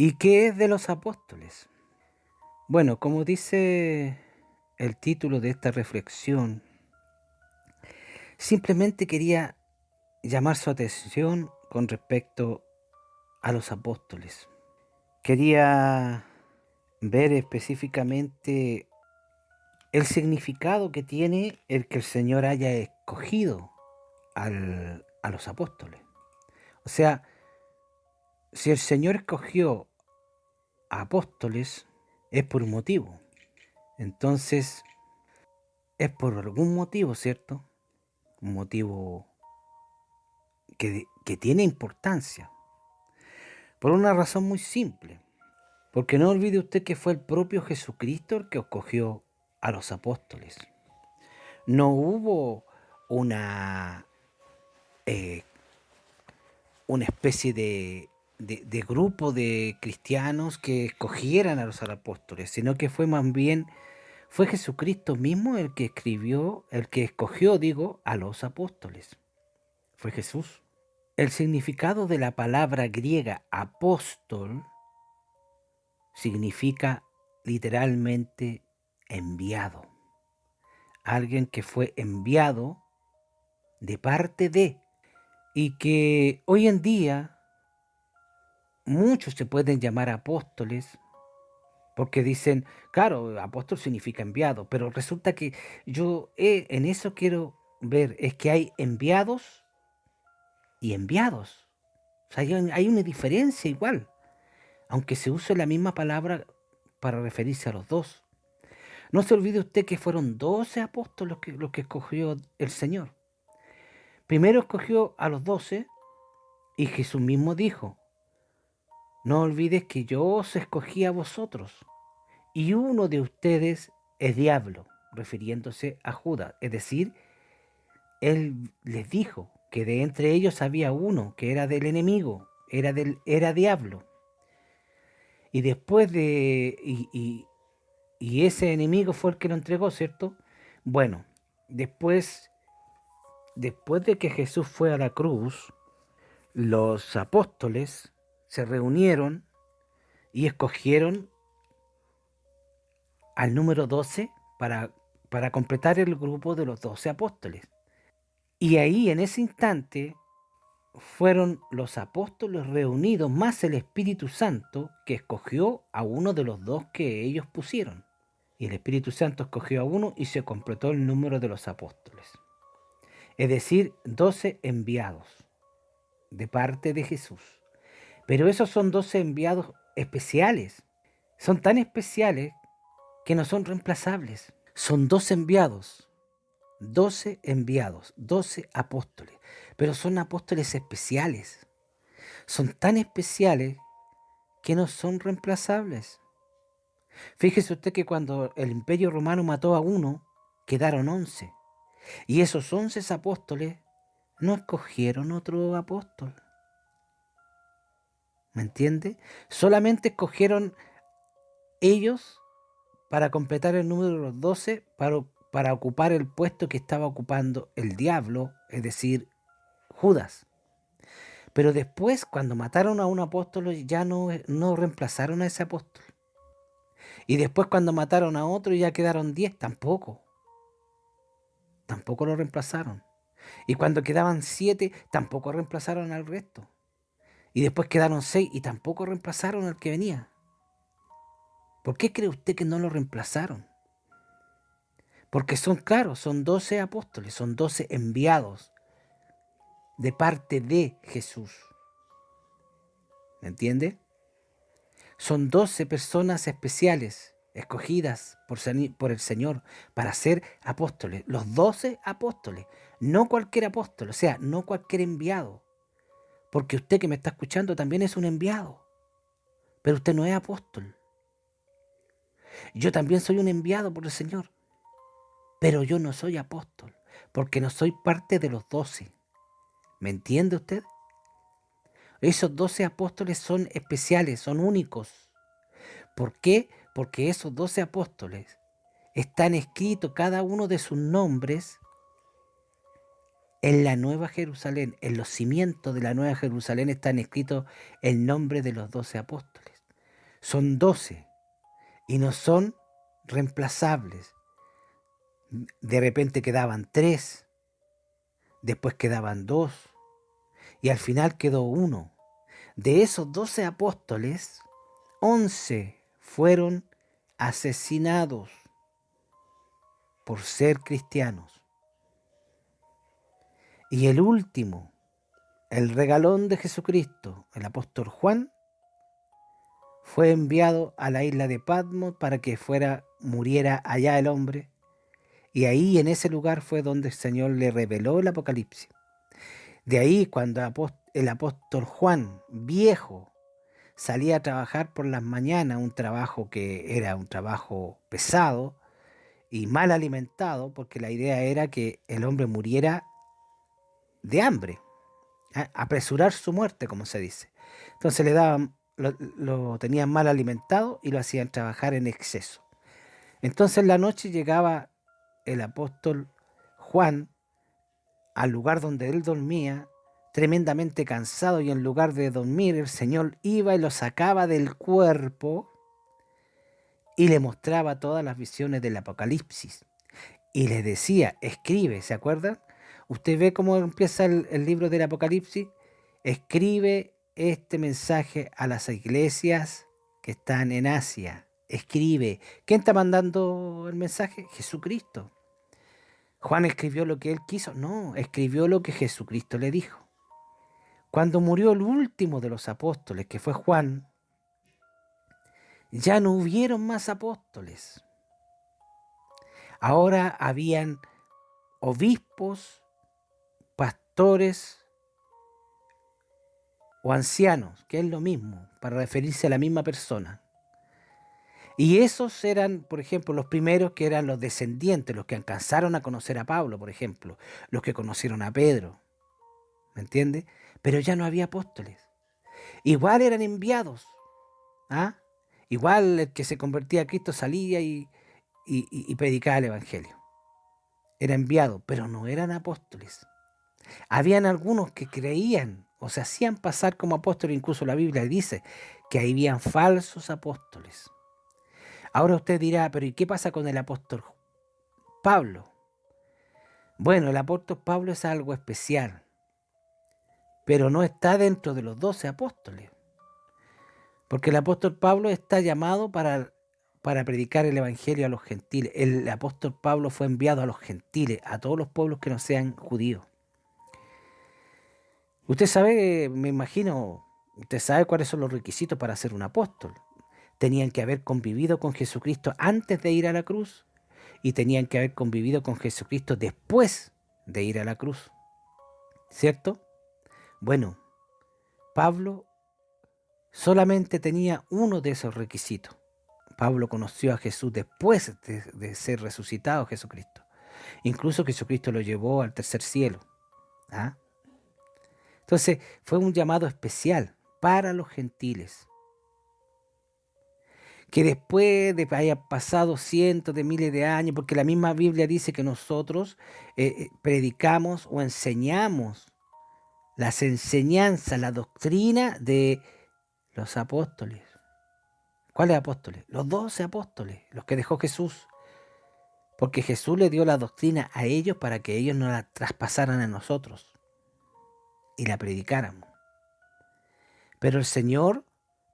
¿Y qué es de los apóstoles? Bueno, como dice el título de esta reflexión, simplemente quería llamar su atención con respecto a los apóstoles. Quería ver específicamente el significado que tiene el que el Señor haya escogido a los apóstoles. O sea, si el Señor escogió a apóstoles, es por un motivo. Entonces, es por algún motivo, ¿cierto? Un motivo que tiene importancia. Por una razón muy simple. Porque no olvide usted que fue el propio Jesucristo el que escogió a los apóstoles. No hubo una, eh, una especie de grupo de cristianos que escogieran a los apóstoles, sino que fue más bien, fue Jesucristo mismo el que escribió, el que escogió, digo, a los apóstoles. Fue Jesús. El significado de la palabra griega apóstol significa literalmente enviado. Alguien que fue enviado de parte de, y que hoy en día muchos se pueden llamar apóstoles porque dicen, claro, apóstol significa enviado, pero resulta que yo en eso quiero ver, es que hay enviados y enviados. O sea, hay una diferencia igual, aunque se use la misma palabra para referirse a los dos. No se olvide usted que fueron 12 apóstoles los que escogió el Señor. Primero escogió a los 12 y Jesús mismo dijo, no olvides que yo os escogí a vosotros y uno de ustedes es diablo, refiriéndose a Judas. Es decir, él les dijo que de entre ellos había uno que era del enemigo, era diablo. Y después de... Y ese enemigo fue el que lo entregó, ¿cierto? Bueno, después de que Jesús fue a la cruz, los apóstoles se reunieron y escogieron al número 12 para completar el grupo de los 12 apóstoles. Y ahí, en ese instante, fueron los apóstoles reunidos más el Espíritu Santo que escogió a uno de los dos que ellos pusieron. Y el Espíritu Santo escogió a uno y se completó el número de los apóstoles. Es decir, 12 enviados de parte de Jesús. Pero esos son 12 enviados especiales. Son tan especiales que no son reemplazables. Son 12 enviados, 12 apóstoles. Pero son apóstoles especiales. Son tan especiales que no son reemplazables. Fíjese usted que cuando el Imperio Romano mató a uno, quedaron 11. Y esos 11 apóstoles no escogieron otro apóstol. ¿Me entiende? Solamente escogieron ellos para completar el número de los 12 para ocupar el puesto que estaba ocupando el diablo, es decir, Judas. Pero después, cuando mataron a un apóstol, ya no reemplazaron a ese apóstol. Y después, cuando mataron a otro, ya quedaron 10, tampoco lo reemplazaron. Y cuando quedaban 7, tampoco reemplazaron al resto. Y después quedaron 6 y tampoco reemplazaron al que venía. ¿Por qué cree usted que no lo reemplazaron? Porque son 12 apóstoles, son 12 enviados de parte de Jesús. ¿Me entiende? Son 12 personas especiales, escogidas por el Señor para ser apóstoles. Los 12 apóstoles, no cualquier apóstol, o sea, no cualquier enviado. Porque usted que me está escuchando también es un enviado, pero usted no es apóstol. Yo también soy un enviado por el Señor, pero yo no soy apóstol, porque no soy parte de los 12. ¿Me entiende usted? Esos 12 apóstoles son especiales, son únicos. ¿Por qué? Porque esos 12 apóstoles están escritos cada uno de sus nombres en la Nueva Jerusalén. En los cimientos de la Nueva Jerusalén están escritos el nombre de los 12 apóstoles. Son 12 y no son reemplazables. De repente quedaban 3, después quedaban 2 y al final quedó uno. De esos 12 apóstoles, 11 fueron asesinados por ser cristianos. Y el último, el regalón de Jesucristo, el apóstol Juan, fue enviado a la isla de Patmos para que muriera allá el hombre. Y ahí en ese lugar fue donde el Señor le reveló el Apocalipsis. De ahí cuando el apóstol Juan, viejo, salía a trabajar por las mañanas, un trabajo que era un trabajo pesado y mal alimentado, porque la idea era que el hombre muriera de hambre, apresurar su muerte, como se dice. Entonces lo tenían mal alimentado y lo hacían trabajar en exceso. Entonces en la noche llegaba el apóstol Juan al lugar donde él dormía, tremendamente cansado, y en lugar de dormir, el Señor iba y lo sacaba del cuerpo y le mostraba todas las visiones del Apocalipsis. Y le decía, escribe, ¿se acuerdan? Usted ve cómo empieza el libro del Apocalipsis. Escribe este mensaje a las iglesias que están en Asia. Escribe. ¿Quién está mandando el mensaje? Jesucristo. ¿Juan escribió lo que él quiso? No, escribió lo que Jesucristo le dijo. Cuando murió el último de los apóstoles, que fue Juan, ya no hubieron más apóstoles. Ahora habían obispos, pastores o ancianos, que es lo mismo, para referirse a la misma persona. Y esos eran, por ejemplo, los primeros, que eran los descendientes, los que alcanzaron a conocer a Pablo, por ejemplo, los que conocieron a Pedro, ¿me entiende? Pero ya no había apóstoles. Igual eran enviados, ¿ah? Igual el que se convertía a Cristo salía y predicaba el Evangelio. Era enviado, pero no eran apóstoles. Habían algunos que creían o se hacían pasar como apóstoles, incluso la Biblia dice que habían falsos apóstoles. Ahora usted dirá, pero ¿y qué pasa con el apóstol Pablo? Bueno, el apóstol Pablo es algo especial, pero no está dentro de los 12 apóstoles, porque el apóstol Pablo está llamado para predicar el evangelio a los gentiles. El apóstol Pablo fue enviado a los gentiles, a todos los pueblos que no sean judíos. Usted sabe, me imagino, usted sabe cuáles son los requisitos para ser un apóstol. Tenían que haber convivido con Jesucristo antes de ir a la cruz y tenían que haber convivido con Jesucristo después de ir a la cruz. ¿Cierto? Bueno, Pablo solamente tenía uno de esos requisitos. Pablo conoció a Jesús después de ser resucitado Jesucristo. Incluso Jesucristo lo llevó al tercer cielo. ¿Ah? Entonces fue un llamado especial para los gentiles. Que después de que haya pasado cientos de miles de años, porque la misma Biblia dice que nosotros predicamos o enseñamos las enseñanzas, la doctrina de los apóstoles. ¿Cuáles apóstoles? Los 12 apóstoles, los que dejó Jesús. Porque Jesús le dio la doctrina a ellos para que ellos no la traspasaran a nosotros y la predicáramos. Pero el Señor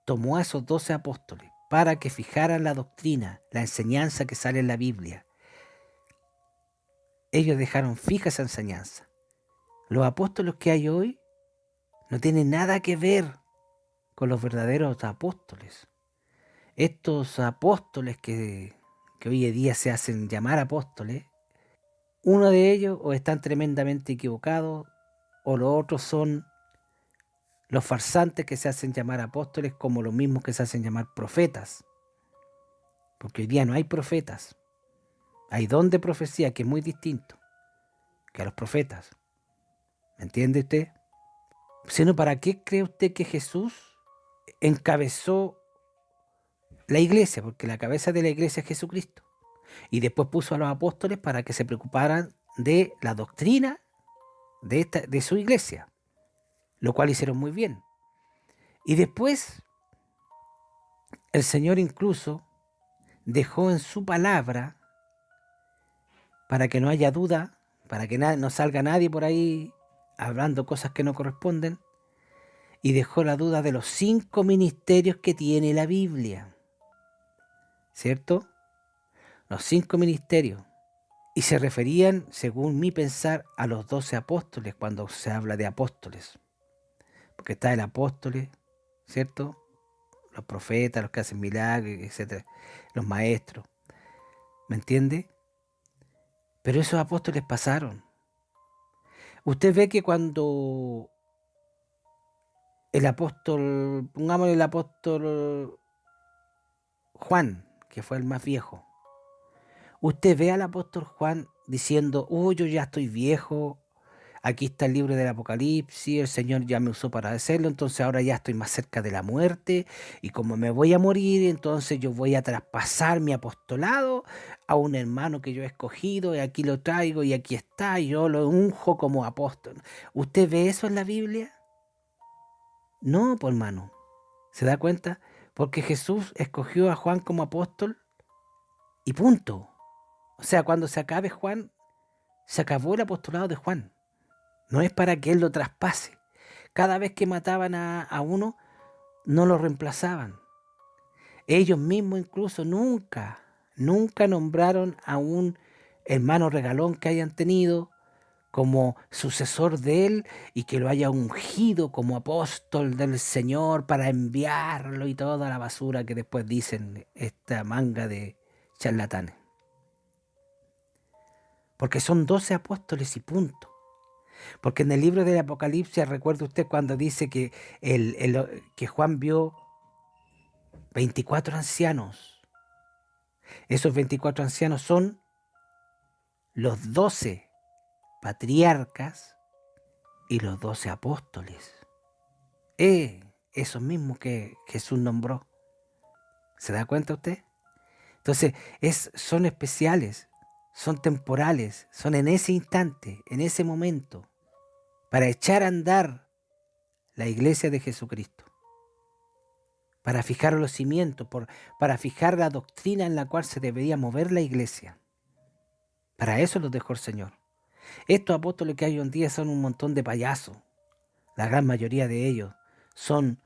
tomó a esos 12 apóstoles para que fijaran la doctrina, la enseñanza que sale en la Biblia. Ellos dejaron fija esa enseñanza. Los apóstoles que hay hoy no tienen nada que ver con los verdaderos apóstoles. Estos apóstoles que hoy en día se hacen llamar apóstoles, uno de ellos o están tremendamente equivocados o los otros son los farsantes que se hacen llamar apóstoles, como los mismos que se hacen llamar profetas. Porque hoy día no hay profetas. Hay don de profecía que es muy distinto que a los profetas. ¿Me entiende usted? Sino, ¿para qué cree usted que Jesús encabezó la iglesia? Porque la cabeza de la iglesia es Jesucristo. Y después puso a los apóstoles para que se preocuparan de la doctrina de su iglesia, lo cual hicieron muy bien. Y después El Señor incluso dejó en su palabra, para que no haya duda, para que no salga nadie por ahí hablando cosas que no corresponden, y dejó la duda de los 5 ministerios que tiene la Biblia, ¿cierto? Los 5 ministerios. Y se referían, según mi pensar, a los 12 apóstoles cuando se habla de apóstoles. Porque está el apóstol, ¿cierto? Los profetas, los que hacen milagros, etcétera, los maestros. ¿Me entiende? Pero esos apóstoles pasaron. Usted ve que cuando el apóstol, pongámosle el apóstol Juan, que fue el más viejo, usted ve al apóstol Juan diciendo, yo ya estoy viejo, aquí está el libro del Apocalipsis, el Señor ya me usó para hacerlo, entonces ahora ya estoy más cerca de la muerte, y como me voy a morir, entonces yo voy a traspasar mi apostolado a un hermano que yo he escogido, y aquí lo traigo, y aquí está, y yo lo unjo como apóstol. ¿Usted ve eso en la Biblia? No, pues hermano. ¿Se da cuenta? Porque Jesús escogió a Juan como apóstol y punto. O sea, cuando se acabe Juan, se acabó el apostolado de Juan. No es para que él lo traspase. Cada vez que mataban a uno, no lo reemplazaban. Ellos mismos incluso nunca nombraron a un hermano regalón que hayan tenido como sucesor de él y que lo haya ungido como apóstol del Señor para enviarlo y toda la basura que después dicen esta manga de charlatanes. Porque son 12 apóstoles y punto. Porque en el libro del Apocalipsis, recuerda usted cuando dice que, que Juan vio 24 ancianos. Esos 24 ancianos son los 12 patriarcas y los 12 apóstoles. Esos mismos que Jesús nombró. ¿Se da cuenta usted? Entonces, son especiales, son temporales, son en ese instante, en ese momento, para echar a andar la iglesia de Jesucristo, para fijar los cimientos, para fijar la doctrina en la cual se debería mover la iglesia. Para eso los dejó el Señor. Estos apóstoles que hay hoy en día son un montón de payasos. La gran mayoría de ellos son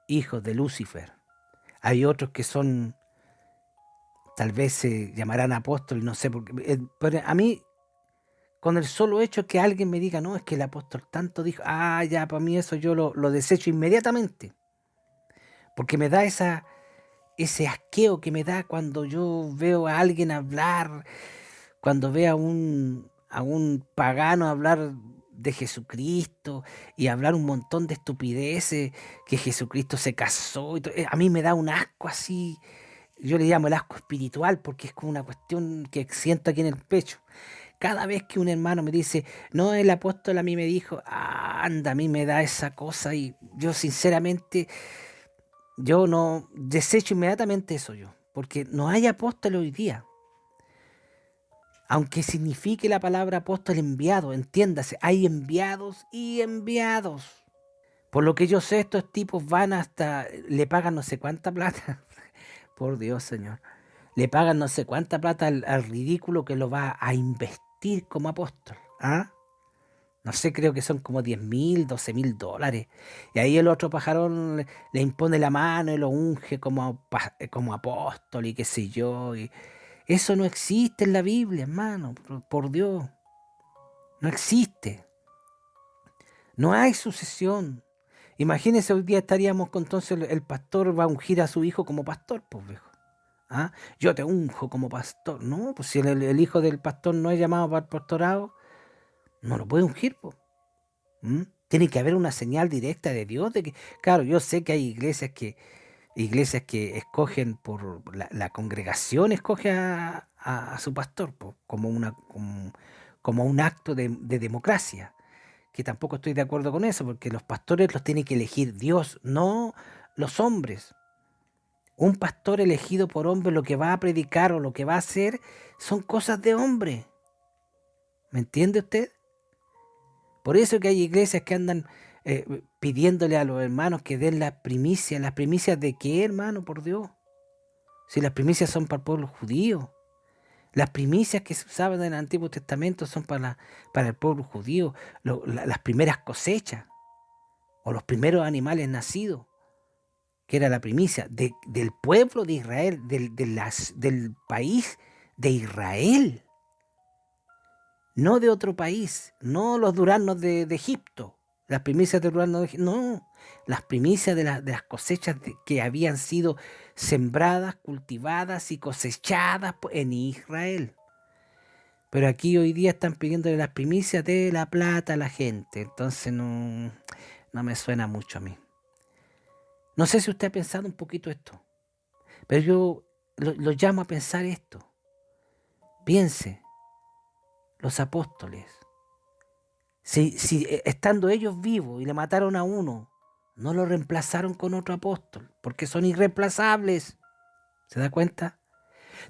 hijos de Lucifer. Hay otros que son, tal vez se llamarán apóstoles, no sé, pero a mí, con el solo hecho que alguien me diga, no, es que el apóstol tanto dijo, ya, para mí eso yo lo desecho inmediatamente. Porque me da ese asqueo que me da cuando yo veo a alguien hablar, cuando veo a un pagano hablar de Jesucristo y hablar un montón de estupideces, que Jesucristo se casó. A mí me da un asco así, yo le llamo el asco espiritual, porque es como una cuestión que siento aquí en el pecho. Cada vez que un hermano me dice, no, el apóstol a mí me dijo, anda, a mí me da esa cosa y yo sinceramente, yo no desecho inmediatamente eso yo, porque no hay apóstol hoy día. Aunque signifique la palabra apóstol enviado, entiéndase, hay enviados y enviados. Por lo que yo sé, estos tipos van hasta, le pagan no sé cuánta plata, por Dios, Señor, le pagan no sé cuánta plata al ridículo que lo va a investir como apóstol. No sé, creo que son como 10.000, $12.000. Y ahí el otro pajarón le impone la mano y lo unge como apóstol y qué sé yo. Eso no existe en la Biblia, hermano, por Dios. No existe. No hay sucesión. Imagínese, hoy día estaríamos con entonces el pastor va a ungir a su hijo como pastor, pues viejo. Yo te unjo como pastor. No, pues si el hijo del pastor no es llamado para el pastorado, no lo puede ungir, pues. Tiene que haber una señal directa de Dios de que, claro, yo sé que hay iglesias que escogen por la congregación escoge a su pastor pues, como un acto de democracia, que tampoco estoy de acuerdo con eso, porque los pastores los tiene que elegir Dios, no los hombres. Un pastor elegido por hombre, lo que va a predicar o lo que va a hacer son cosas de hombre. ¿Me entiende usted? Por eso que hay iglesias que andan pidiéndole a los hermanos que den las primicias de qué, hermano, por Dios. Si las primicias son para el pueblo judío. Las primicias que se usaban en el Antiguo Testamento son para el pueblo judío. Las primeras cosechas o los primeros animales nacidos, que era la primicia del pueblo de Israel, del país de Israel. No de otro país, no los duraznos de Egipto, las primicias de duraznos de Egipto, no, las primicias de las cosechas que habían sido sembradas, cultivadas y cosechadas en Israel. Pero aquí hoy día están pidiéndole las primicias de la plata a la gente, entonces no me suena mucho a mí. No sé si usted ha pensado un poquito esto, pero yo lo llamo a pensar esto. Piense, los apóstoles. Si estando ellos vivos y le mataron a uno, no lo reemplazaron con otro apóstol, porque son irreemplazables. ¿Se da cuenta?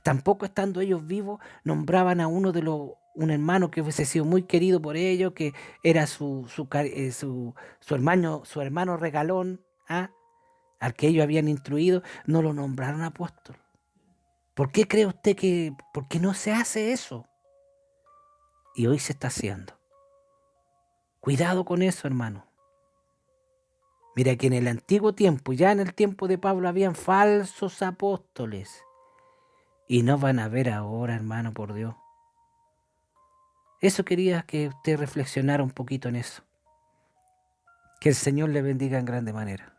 Tampoco estando ellos vivos, nombraban a uno un hermano que hubiese sido muy querido por ellos, que era su hermano regalón, ¿ah? Al que ellos habían instruido, no lo nombraron apóstol. ¿Por qué cree usted por qué no se hace eso? Y hoy se está haciendo. Cuidado con eso, hermano. Mira que en el antiguo tiempo, ya en el tiempo de Pablo, habían falsos apóstoles. Y no van a haber ahora, hermano, por Dios. Eso quería que usted reflexionara un poquito en eso. Que el Señor le bendiga en grande manera.